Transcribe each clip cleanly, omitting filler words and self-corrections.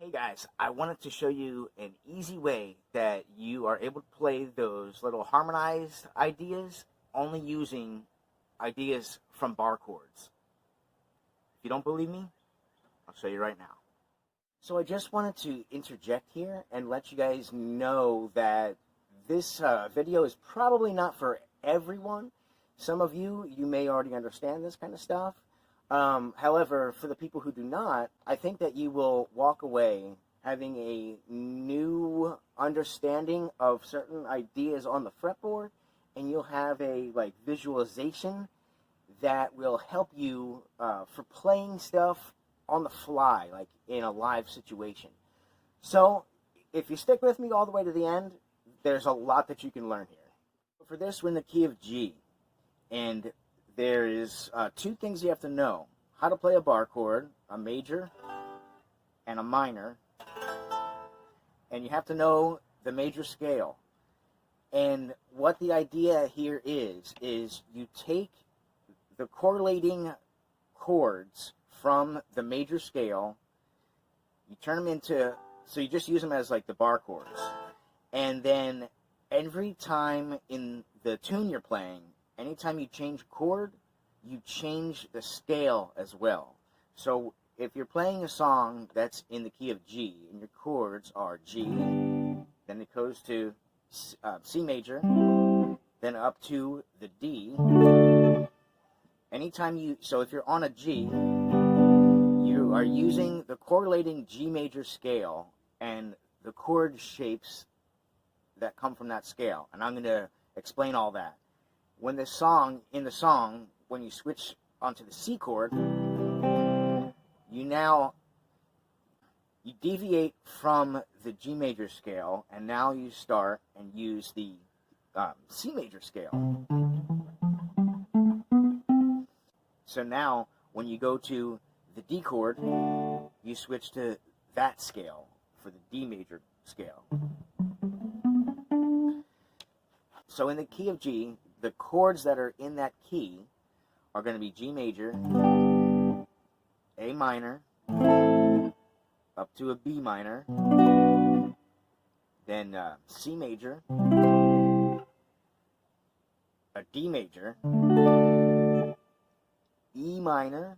Hey guys, I wanted to show you an easy way that you are able to play those little harmonized ideas only using ideas from bar chords. If you don't believe me, I'll show you right now. So I just wanted to interject here and let you guys know that this video is probably not for everyone. Some of you may already understand this kind of stuff. However, for the people who do not, I think that you will walk away having a new understanding of certain ideas on the fretboard, and you'll have a visualization that will help you for playing stuff on the fly, like in a live situation. So, if you stick with me all the way to the end, there's a lot that you can learn here. For this, we're in the key of G, and there is two things you have to know. How to play a bar chord, a major and a minor. And you have to know the major scale. And what the idea here is you take the correlating chords from the major scale, you turn them into, so you just use them as like the bar chords. And then every time in the tune you're playing, anytime you change a chord, you change the scale as well. So if you're playing a song that's in the key of G, and your chords are G, then it goes to C major, then up to the D. So if you're on a G, you are using the correlating G major scale and the chord shapes that come from that scale. And I'm going to explain all that. When in the song, when you switch onto the C chord, you deviate from the G major scale, and now you start and use the C major scale. So now, when you go to the D chord, you switch to that scale for the D major scale. So in the key of G, the chords that are in that key are going to be G major, A minor, up to a B minor, then C major, a D major, E minor,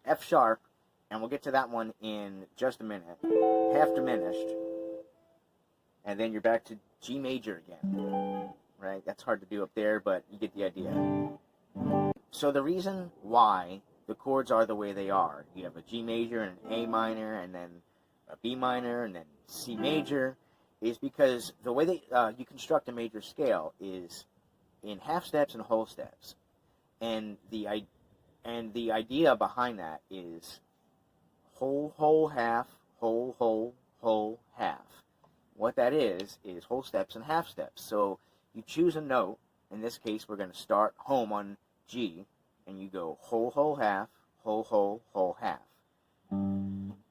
F sharp, and we'll get to that one in just a minute, half diminished, and then you're back to G major again, right? That's hard to do up there, but you get the idea. So the reason why the chords are the way they are, you have a G major and an A minor, and then a B minor, and then C major, is because the way that you construct a major scale is in half steps and whole steps. And the idea behind that is whole, whole, half, whole, whole, whole, half. What that is whole steps and half steps. So you choose a note. In this case, we're going to start home on G, and you go whole, whole, half, whole, whole, whole, half.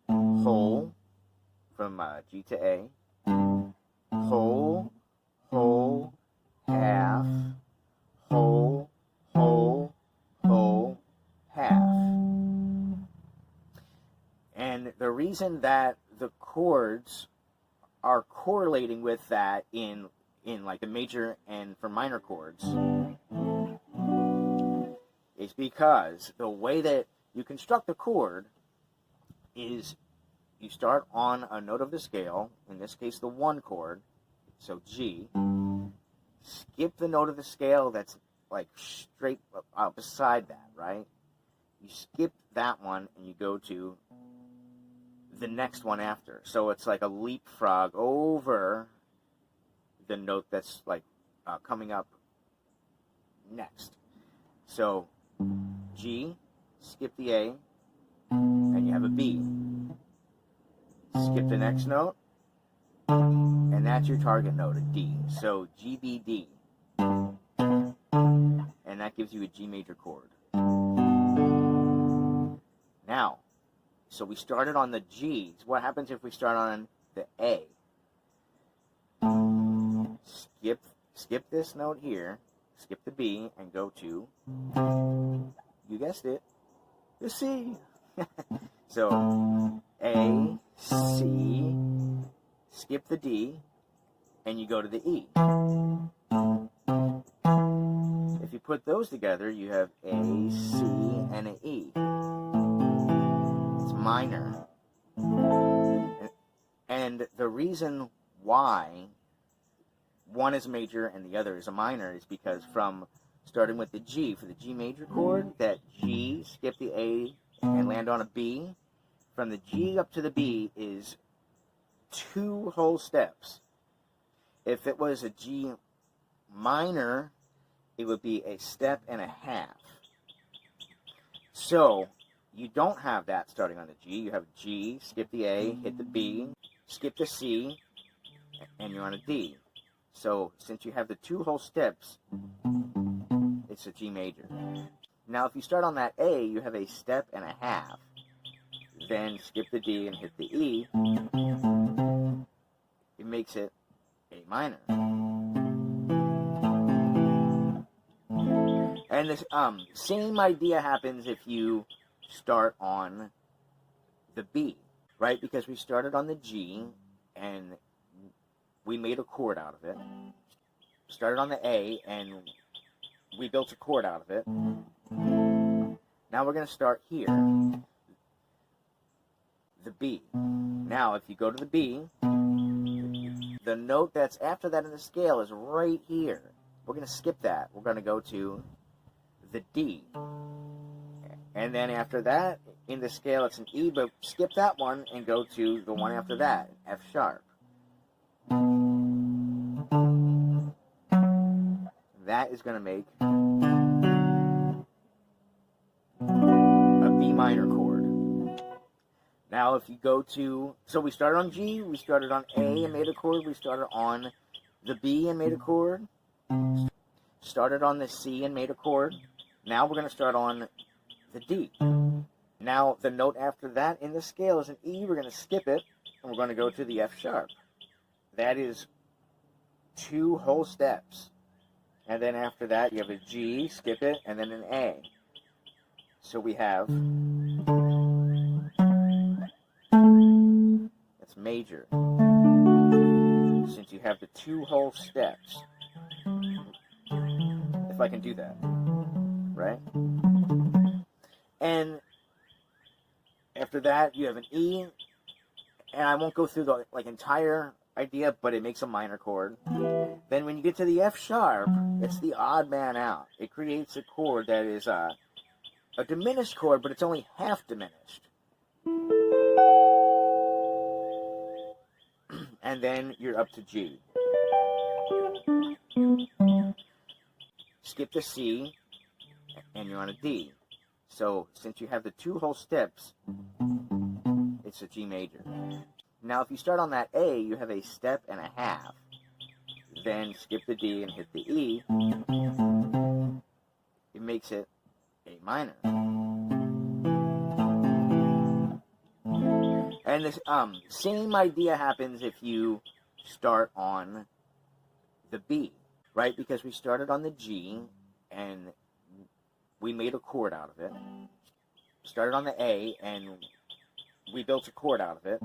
Whole from G to A. Whole, whole, half, whole, whole, whole, half. And the reason that the chords are correlating with that in like the major and for minor chords is because the way that you construct the chord is you start on a note of the scale, in this case the 1 chord, so G, skip the note of the scale that's like straight beside that, right? You skip that one and you go to the next one after. So it's like a leapfrog over the note that's like coming up next. So G, skip the A, and you have a B. Skip the next note, and that's your target note, a D. So G, B, D. And that gives you a G major chord. Now, so we started on the G. What happens if we start on the A? Skip this note here, skip the B, and go to, you guessed it, the C. So, A, C, skip the D, and you go to the E. If you put those together, you have A, C, and an E. It's minor. And the reason why one is major and the other is a minor is because from starting with the G, for the G major chord, that G, skip the A, and land on a B, from the G up to the B is 2 whole steps. If it was a G minor, it would be a step and a half. So, you don't have that starting on the G. You have G, skip the A, hit the B, skip the C, and you're on a D. So, since you have the 2 whole steps, it's a G major. Now, if you start on that A, you have a step and a half. Then skip the D and hit the E. It makes it A minor. And this same idea happens if you start on the B, right? Because we started on the G and we made a chord out of it. Started on the A and we built a chord out of it. Now we're going to start here. The B. Now if you go to the B, the note that's after that in the scale is right here. We're going to skip that. We're going to go to the D. And then after that, in the scale it's an E, but skip that one and go to the one after that, F sharp. That is going to make a B minor chord. Now if you go to, so we started on G, we started on A and made a chord, we started on the B and made a chord, started on the C and made a chord. Now we're going to start on the D. Now the note after that in the scale is an E, we're going to skip it, and we're going to go to the F sharp. That is 2 whole steps. And then after that you have a G, skip it, and then an A. So we have, that's major, since you have the 2 whole steps. If I can do that, right? And after that you have an E, and I won't go through the entire idea, but it makes a minor chord. Then when you get to the F sharp, it's the odd man out. It creates a chord that is a diminished chord, but it's only half diminished. And then you're up to G. Skip the C, and you're on a D. So since you have the 2 whole steps, it's a G major. Now if you start on that A, you have a step and a half. Then skip the D and hit the E. It makes it A minor. And this same idea happens if you start on the B, right? Because we started on the G and we made a chord out of it. Started on the A and we built a chord out of it.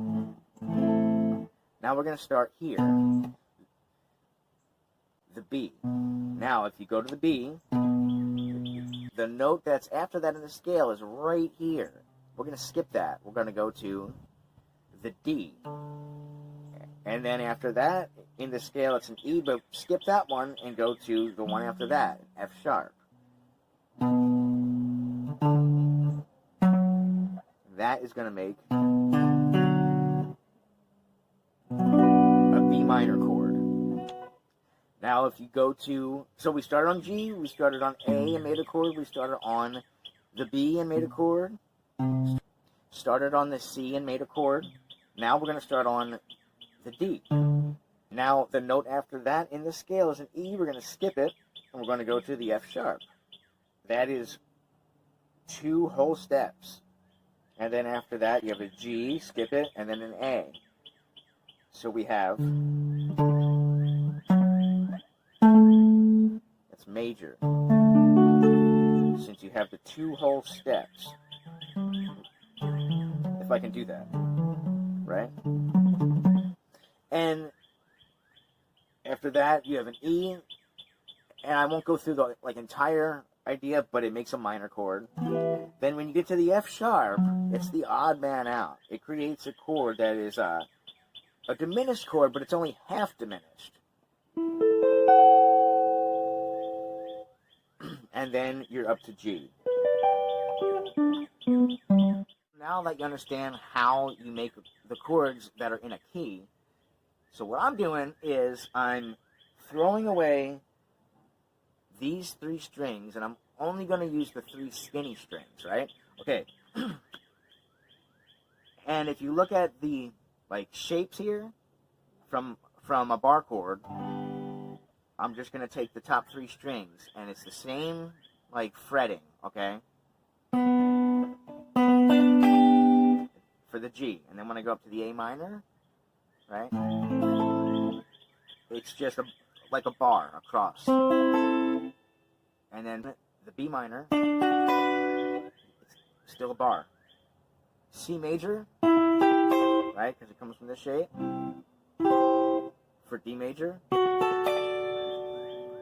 Now we're going to start here. The B. Now if you go to the B, the note that's after that in the scale is right here. we're going to skip that. We're going to go to the D. And then after that, in the scale, it's an E, but skip that one and go to the one after that, F sharp. That is going to make a B minor chord. Now, if you go to, so we started on G, we started on A and made a chord, we started on the B and made a chord, started on the C and made a chord. Now we're going to start on the D. Now, the note after that in the scale is an E. We're going to skip it, and we're going to go to the F sharp. That is 2 whole steps. And then after that, you have a G, skip it, and then an A. So we have, it's major, since you have the 2 whole steps. If I can do that, right? And after that, you have an E, and I won't go through the entire idea, but it makes a minor chord. Then when you get to the F sharp, it's the odd man out. It creates a chord that is a diminished chord, but it's only half diminished. And then you're up to G. Now that you understand how you make the chords that are in a key, so what I'm doing is I'm throwing away these 3 strings, and I'm only going to use the 3 skinny strings, right? Okay. And if you look at the shapes here from a bar chord, I'm just going to take the top 3 strings, and it's the same fretting, okay? For the G. And then when I go up to the A minor, right? It's just a bar across. And then the B minor, it's still a bar. C major, right? Because it comes from this shape. For D major,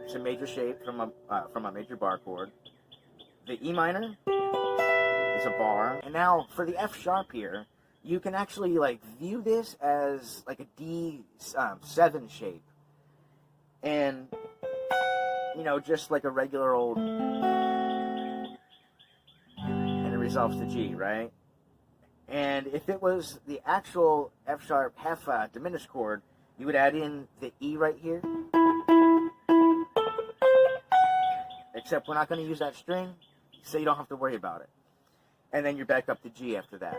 it's a major shape from a major bar chord. The E minor is a bar. And now for the F sharp here, you can actually view this as a D7 shape. And just like a regular old, and it resolves to G, right? And if it was the actual F sharp half diminished chord, you would add in the E right here. Except we're not going to use that string, so you don't have to worry about it. And then you're back up to G after that.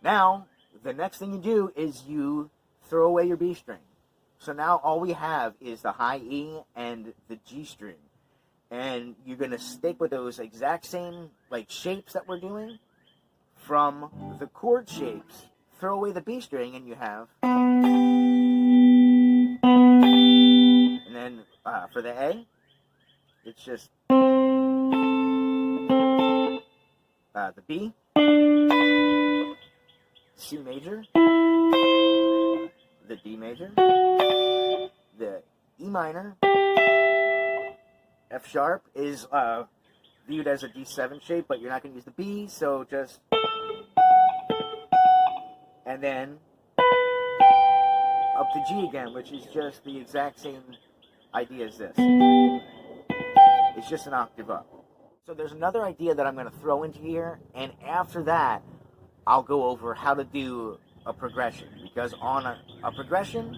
Now, the next thing you do is you throw away your B string. So now all we have is the high E and the G string. And you're going to stick with those exact same shapes that we're doing from the chord shapes. Throw away the B string and you have. And then for the A, it's just the B, C major, the D major, the E minor, F sharp is viewed as a D7 shape, but you're not going to use the B, so just, and then up to G again, which is just the exact same idea as this. It's just an octave up. So there's another idea that I'm going to throw into here, and after that, I'll go over how to do a progression, because on a progression,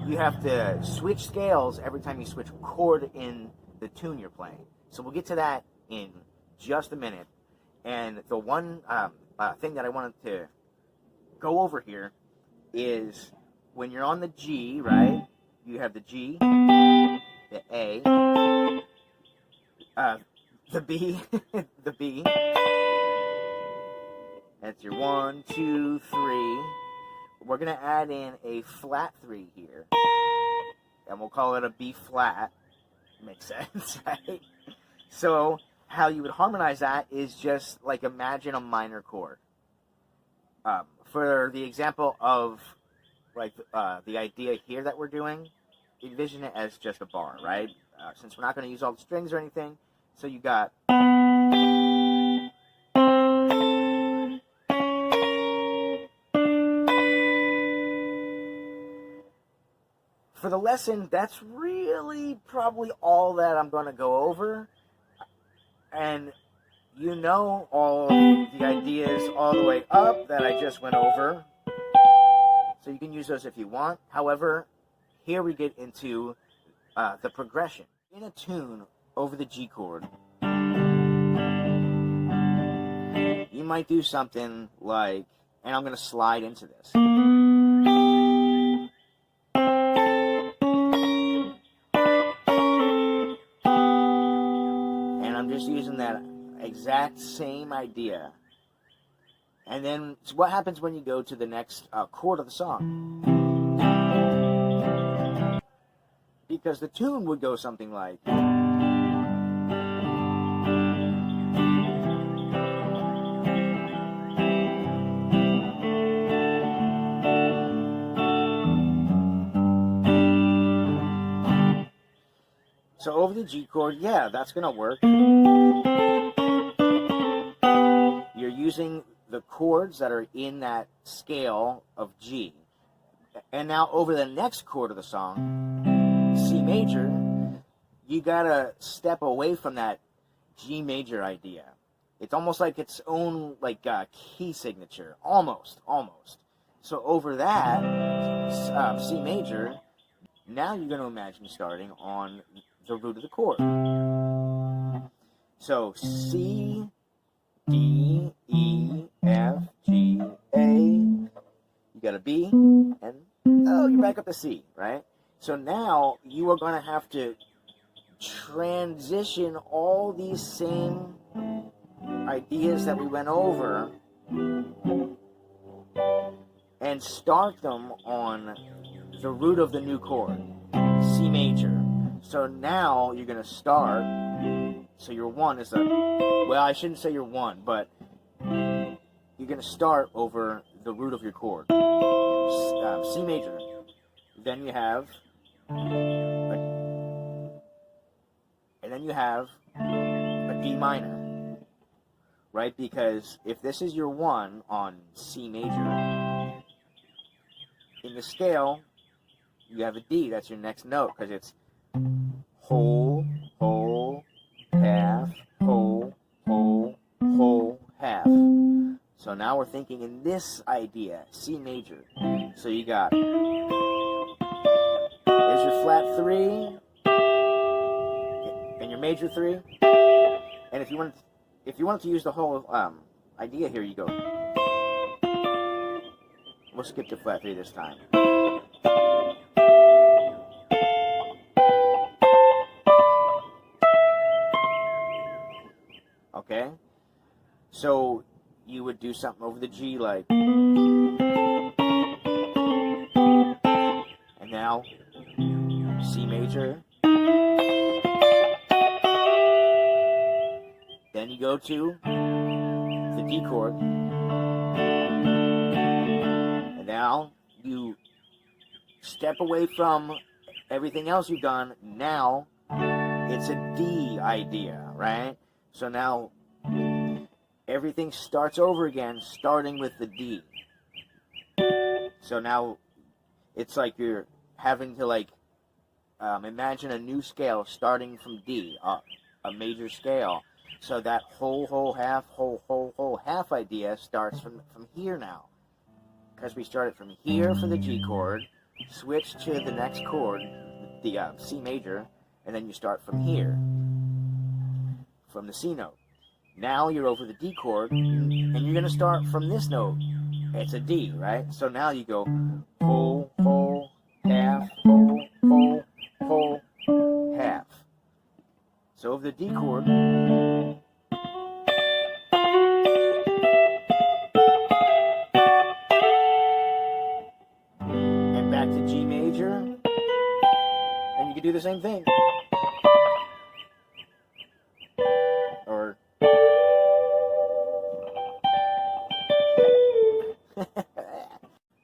you have to switch scales every time you switch a chord in the tune you're playing. So we'll get to that in just a minute. And the one thing that I wanted to go over here is when you're on the G, right? You have the G, the A, the B, the B. That's your 1, 2, 3. We're going to add in a flat 3 here. And we'll call it a B flat. Makes sense, right? So how you would harmonize that is just imagine a minor chord. For the example of the idea here that we're doing, envision it as just a bar, right? Since we're not going to use all the strings or anything, so you got for the lesson, that's really probably all that I'm going to go over. And you know all the ideas all the way up that I just went over. So you can use those if you want. However, here we get into the progression. In a tune over the G chord, you might do something like, and I'm going to slide into this. And I'm just using that exact same idea. And then so what happens when you go to the next chord of the song? Because the tune would go something like, so over the G chord, yeah, that's going to work. You're using the chords that are in that scale of G. And now over the next chord of the song, C major, you got to step away from that G major idea. It's almost like its own like key signature. Almost. So over that, C major, now you're going to imagine starting on the root of the chord. So C, D, E, F, G, A. You got a B, and you're back up to C, right? So now you are going to have to transition all these same ideas that we went over and start them on the root of the new chord, C major. So now you're going to start, so your one is well, I shouldn't say your one, but you're going to start over the root of your chord, C major. Then you have, a D minor, right? Because if this is your one on C major, in the scale, you have a D, that's your next note, because it's whole, whole, half, whole, whole, whole, half. So now we're thinking in this idea, C major. So you got, there's your flat 3, and your major 3. And if you wanted to use the whole idea here, you go, we'll skip the flat 3 this time. Okay? So you would do something over the G like, and now C major. Then you go to the D chord. And now you step away from everything else you've done. Now it's a D idea, right? So now everything starts over again, starting with the D. So now it's like you're having to imagine a new scale starting from D, a major scale. So that whole, half idea starts from here now. Because we started from here for the G chord, switch to the next chord, the C major, and then you start from here, from the C note. Now you're over the D chord, and you're going to start from this note. It's a D, right? So now you go whole, half, whole, half. So over the D chord, and back to G major, and you can do the same thing. Or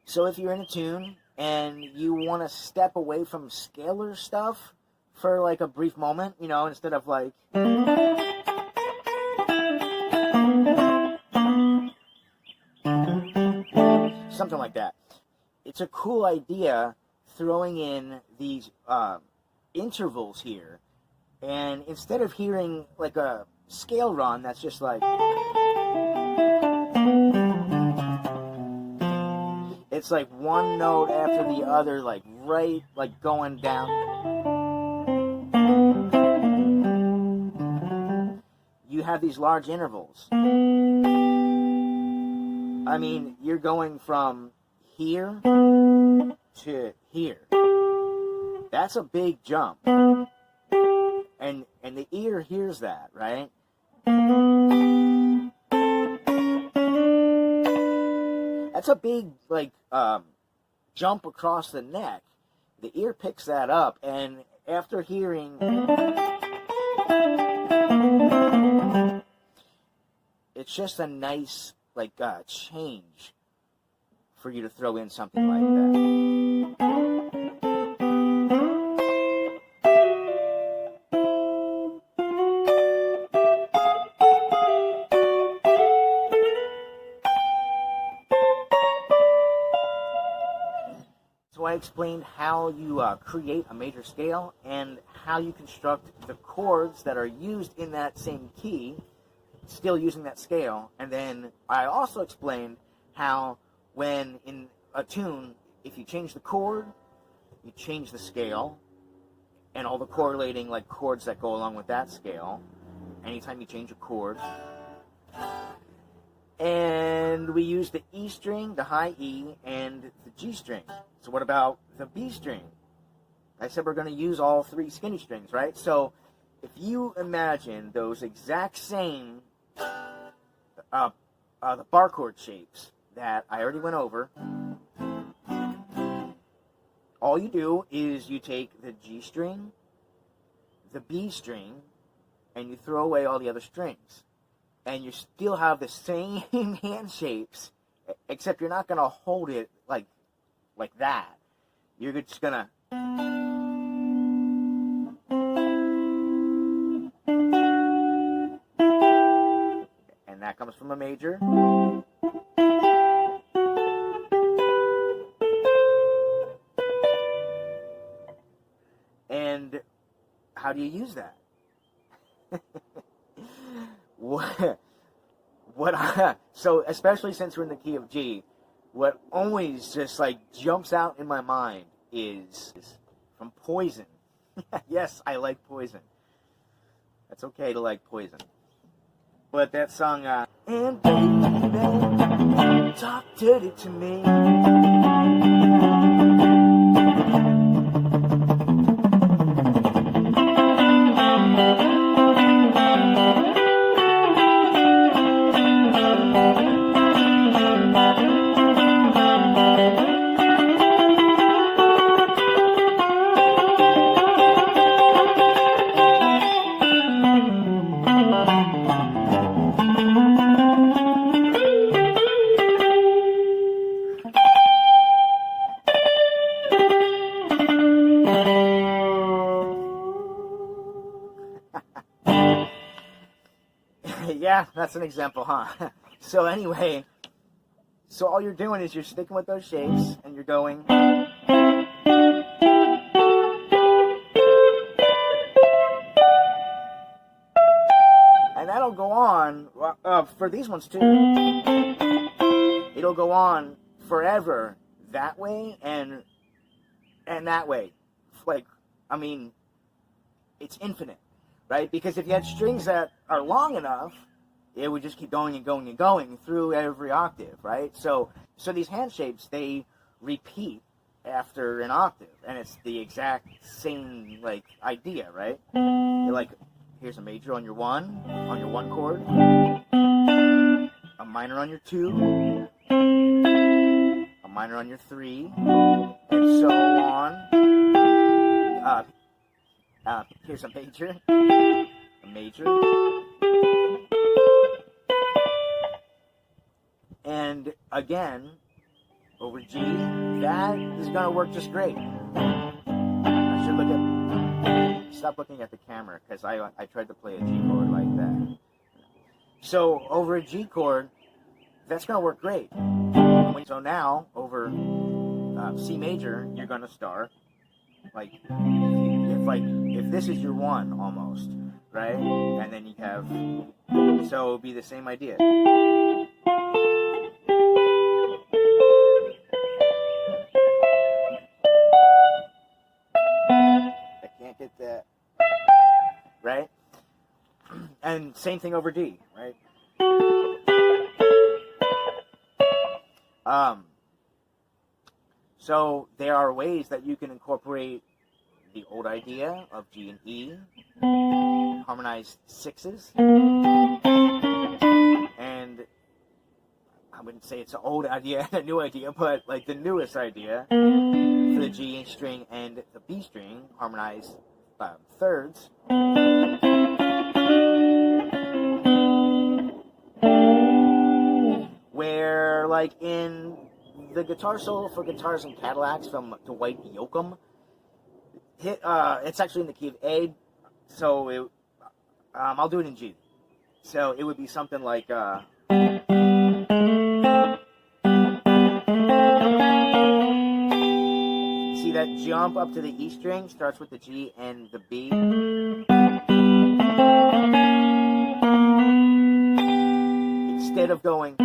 so if you're in a tune and you want to step away from scalar stuff for like a brief moment, instead of like something like that. It's a cool idea throwing in these intervals here, and instead of hearing like a scale run that's just like, it's like one note after the other, like right, like going down. You have these large intervals. I mean, you're going from here to here. That's a big jump. And the ear hears that, right? That's a big, like, jump across the neck. The ear picks that up, and after hearing, it's just a nice, like, change for you to throw in something like that. So I explained how you create a major scale and how you construct the chords that are used in that same key, still using that scale. And then I also explained how when in a tune, if you change the chord, you change the scale, and all the correlating like chords that go along with that scale, anytime you change a chord. And we use the E string, the high E, and the G string. So what about the B string? I said we're going to use all three skinny strings, right? So if you imagine those exact same the bar chord shapes that I already went over, all you do is you take the G string, the B string, and you throw away all the other strings. And you still have the same hand shapes, except you're not going to hold it like that. You're just going to... And that comes from a major. And how do you use that? So especially since we're in the key of G, what always just like jumps out in my mind is from Poison. Yes, I like Poison. That's okay to like Poison. But that song, and baby, talk dirty to me. Yeah, that's an example, huh? So anyway, so all you're doing is you're sticking with those shapes, and you're going... And that'll go on, for these ones too. It'll go on forever that way and that way. Like, I mean, it's infinite, right? Because if you had strings that are long enough, it would just keep going and going and going through every octave, right? So these hand shapes, they repeat after an octave, and it's the exact same, like, idea, right? You're like, here's a major on your one chord, a minor on your 2, a minor on your 3, and so on. Here's a major, and again, over G, that is going to work just great. I should look at, stop looking at the camera, because I tried to play a G chord like that. So over a G chord, that's going to work great. So now, over C major, you're gonna start like if this is your 1 almost, right? And then you have, so it would be the same idea. I can't get that, right? And same thing over D, right? So there are ways that you can incorporate the old idea of G and E, harmonized 6s, and I wouldn't say it's an old idea and a new idea, but like the newest idea for the G string and the B string, harmonized 3rds. Where, like in the guitar solo for Guitars and Cadillacs from Dwight Yoakam, it's actually in the key of A, so I'll do it in G. So it would be something like, see that jump up to the E string starts with the G and the B. Instead of going,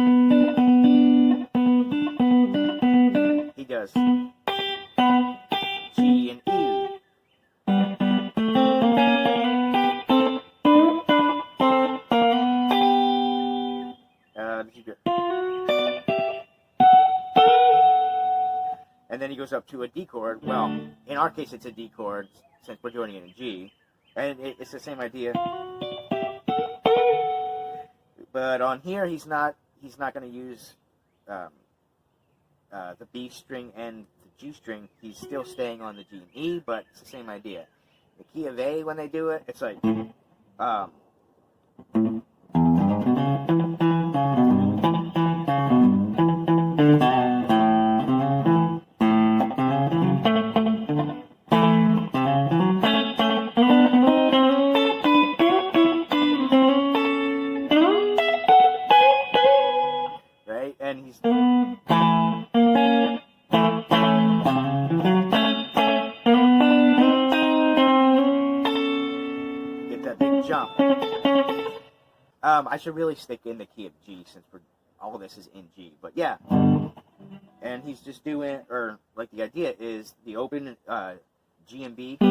he does G and E. And then he goes up to a D chord. Well, in our case, it's a D chord since we're doing it in G, and it's the same idea. But on here, he's not going to use the B string and the G string. He's still staying on the G and E, but it's the same idea. The key of A, when they do it, it's like right, and he's jump. I should really stick in the key of G since all of this is in G. But yeah, and he's just doing, or like the idea is the open G and B. He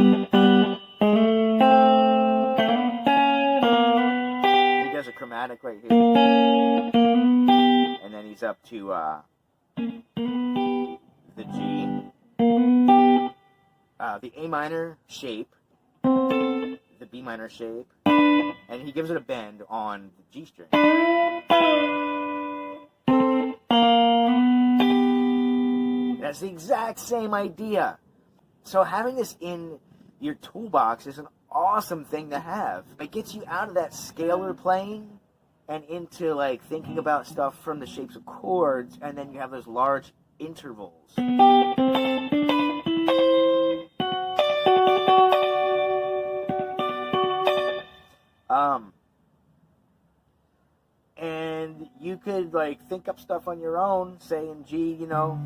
does a chromatic right here, and then he's up to the G, the A minor shape, the B minor shape, and he gives it a bend on the G string. That's the exact same idea. So having this in your toolbox is an awesome thing to have. It gets you out of that scalar playing and into like thinking about stuff from the shapes of chords, and then you have those large intervals. And you could like think up stuff on your own, say in G, you know.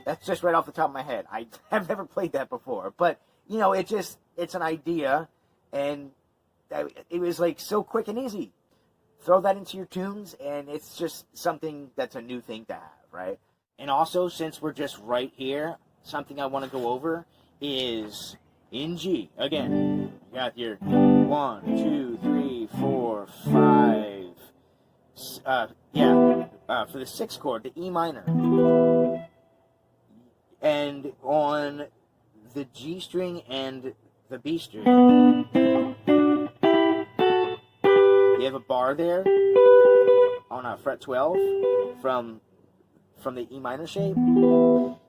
That's just right off the top of my head. I have never played that before, but you know, it's an idea, and it was like so quick and easy. Throw that into your tunes, and it's just something that's a new thing to have, right? And also, since we're just right here, something I want to go over is in G. Again, you got your 1, 2, 3, 4, 5. For the 6th chord, the E minor. And on the G string and the B string, you have a bar there on fret 12 from the E minor shape.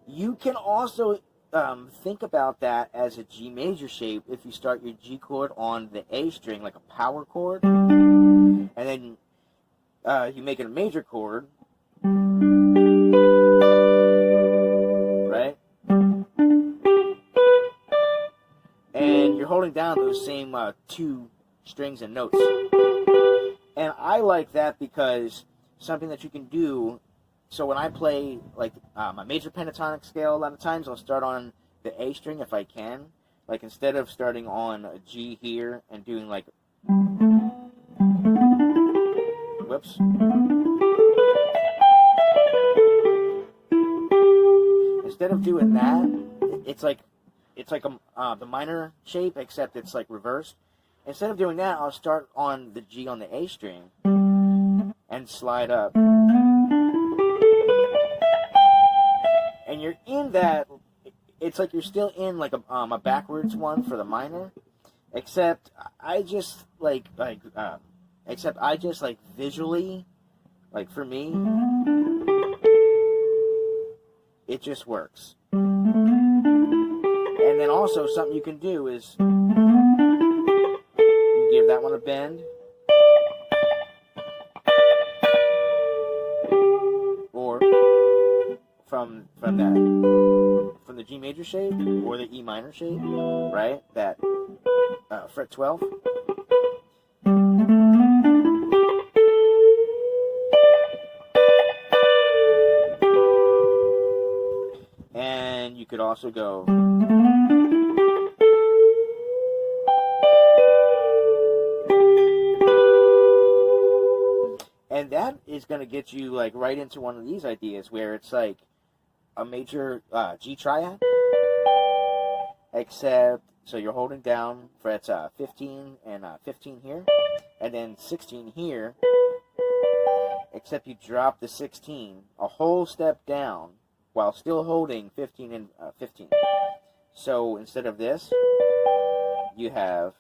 You can also think about that as a G major shape if you start your G chord on the A string like a power chord, and then you make it a major chord, right? And you're holding down those same 2 strings and notes. And I like that because something that you can do, so when I play like my major pentatonic scale, a lot of times I'll start on the A string if I can. Like instead of starting on a G here and doing like, whoops. Instead of doing that, it's like the minor shape, except it's like reversed. Instead of doing that, I'll start on the G on the A string and slide up. And you're in that, it's like you're still in like a backwards one for the minor, except I just like visually, like for me, it just works. And then also something you can do is you give that one a bend, or from the G major shape or the E minor shape, right? That fret 12. And you could also go. And that is going to get you like right into one of these ideas where it's like a major G triad, except so you're holding down frets 15 and 15 here, and then 16 here, except you drop the 16 a whole step down while still holding 15 and 15. So instead of this, you have,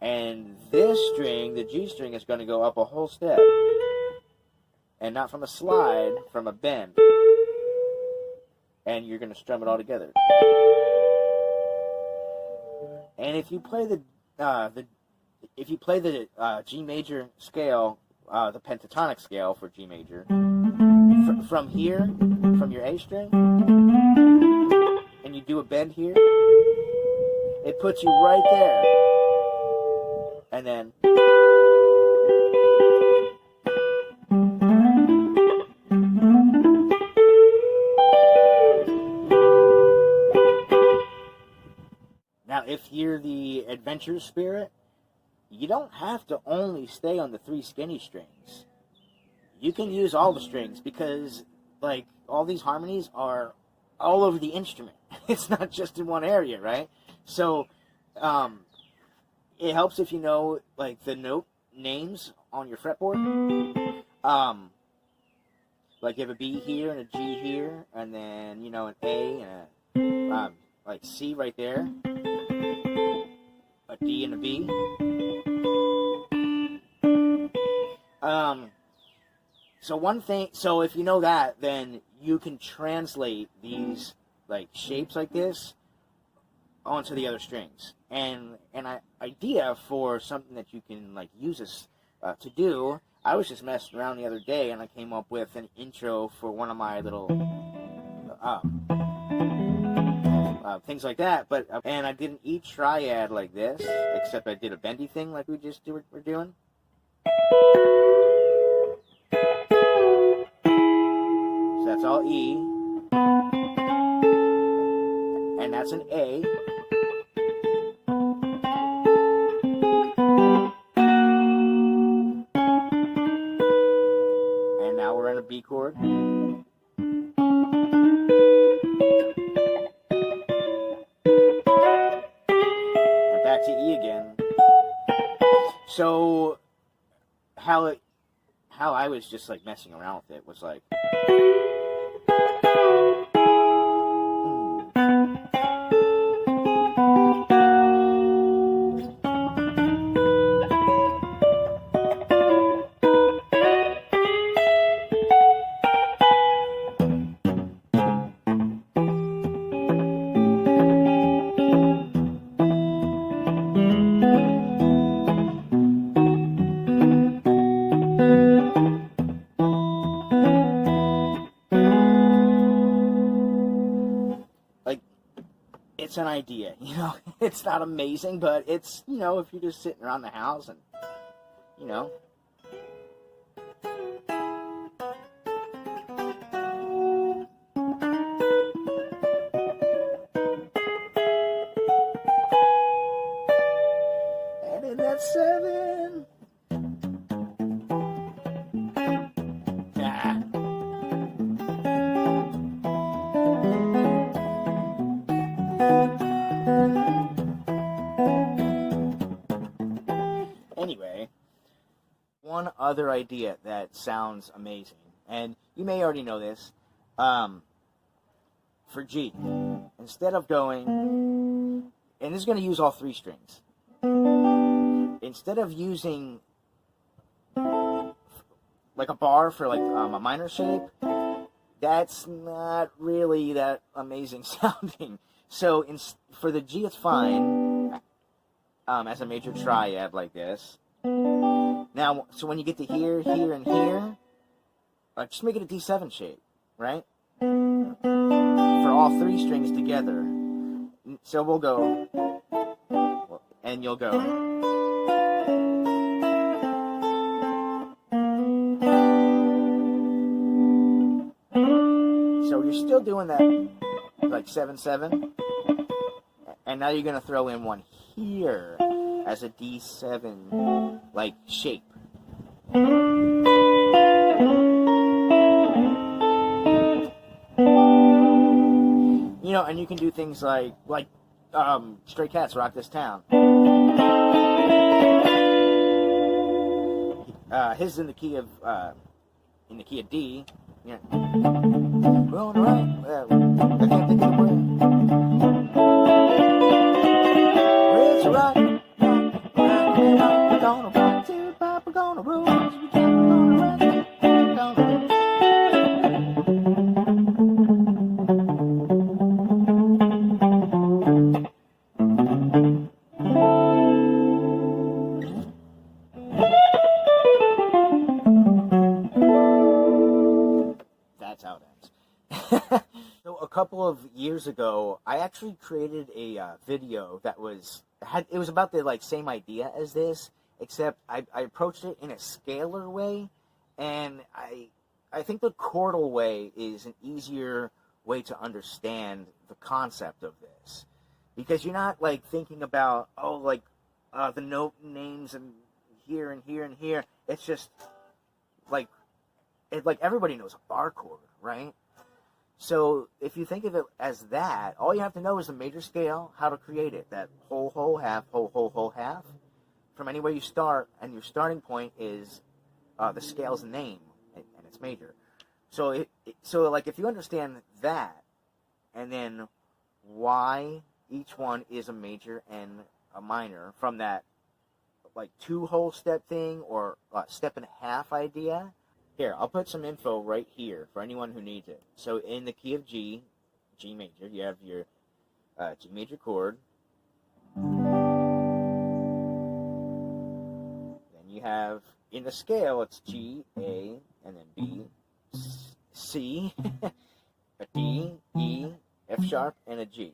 and this string, the G string, is going to go up a whole step. And not from a slide, from a bend. And you're going to strum it all together. And if you play the G major scale, the pentatonic scale for G major, from here, from your A string, and you do a bend here, it puts you right there. And then now, if you're the adventure spirit, you don't have to only stay on the 3 skinny strings. You can use all the strings because, like, all these harmonies are all over the instrument. It's not just in one area, right? So, it helps if you know, like, the note names on your fretboard. Like, you have a B here and a G here, and then, you know, an A and a, like, C right there, a D and a B. So one thing, so if you know that, then you can translate these, like, shapes like this onto the other strings. And an idea for something that you can, like, use this to do, I was just messing around the other day and I came up with an intro for one of my little things like that. But and I did an E triad like this, except I did a bendy thing like we just were doing. So that's all E, and that's an A. And now we're in a B chord. And back to E again. So how I was just like messing around with it was like, it's an idea, you know. It's not amazing, but it's, you know, if you're just sitting around the house and, you know. And in that 7. Anyway, one other idea that sounds amazing, and you may already know this, for G, instead of going, and this is going to use all 3 strings, instead of using like a bar for like a minor shape, that's not really that amazing sounding. So for the G, it's fine as a major triad like this. Now, so when you get to here, here, and here, just make it a D7 shape, right? For all 3 strings together. So we'll go, and you'll go. So you're still doing that, like 7/7, and now you're gonna throw in one here as a D7 like shape. You know, and you can do things like Stray Cats Rock This Town. His in the key of D. Yeah. Going right. I can't think of the word. It's right. We're gonna rock to pop. We're gonna roll. We can't. We're gonna rock. We're gonna roll. That's how it ends. So a couple of years ago, I actually created a video that was about the like same idea as this, except I approached it in a scalar way, and I think the chordal way is an easier way to understand the concept of this, because you're not like thinking about the note names and here and here and here. It's just like everybody knows a bar chord, right? So if you think of it as that, all you have to know is the major scale, how to create it. That whole, whole, half, whole, whole, whole, half. From anywhere you start, and your starting point is the scale's name, and it's major. So like if you understand that, and then why each one is a major and a minor from that like 2 whole step thing or step and a half idea. Here, I'll put some info right here for anyone who needs it. So in the key of G, G major, you have your G major chord. Then you have, in the scale, it's G, A, and then B, C, a D, E, F sharp, and a G.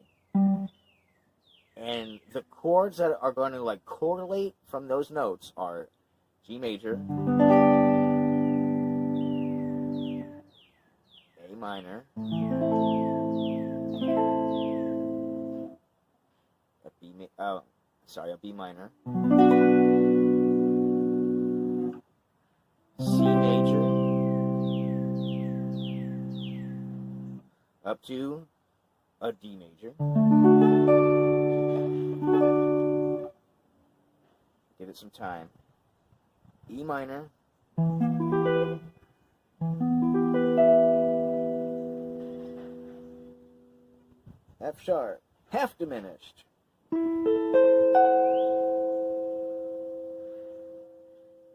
And the chords that are going to like correlate from those notes are G major, A minor, a B minor, C major, up to a D major. Give it some time. E minor, F sharp, half diminished,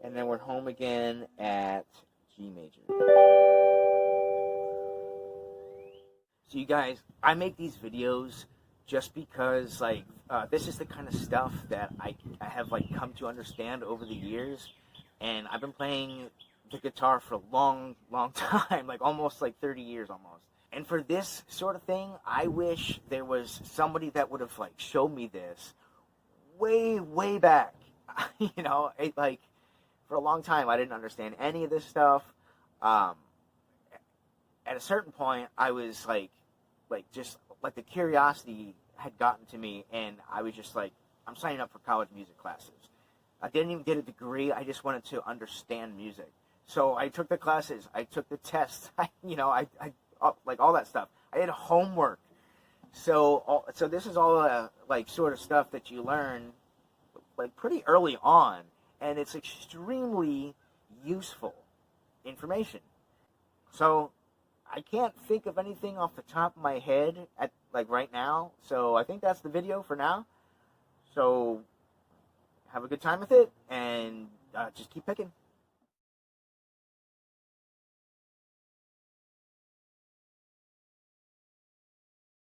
and then we're home again at G major. So you guys, I make these videos just because like this is the kind of stuff that I have like come to understand over the years, and I've been playing the guitar for a long time, like almost like 30 years almost. And for this sort of thing, I wish there was somebody that would have, like, showed me this way, way back. You know, like, for a long time, I didn't understand any of this stuff. At a certain point, I was, just, the curiosity had gotten to me, and I was just like, I'm signing up for college music classes. I didn't even get a degree. I just wanted to understand music. So I took the classes. I took the tests. I all that stuff. I had homework. So this is all sort of stuff that you learn pretty early on, and it's extremely useful information. So I can't think of anything off the top of my head at right now. So I think that's the video for now. So have a good time with it, and just keep picking.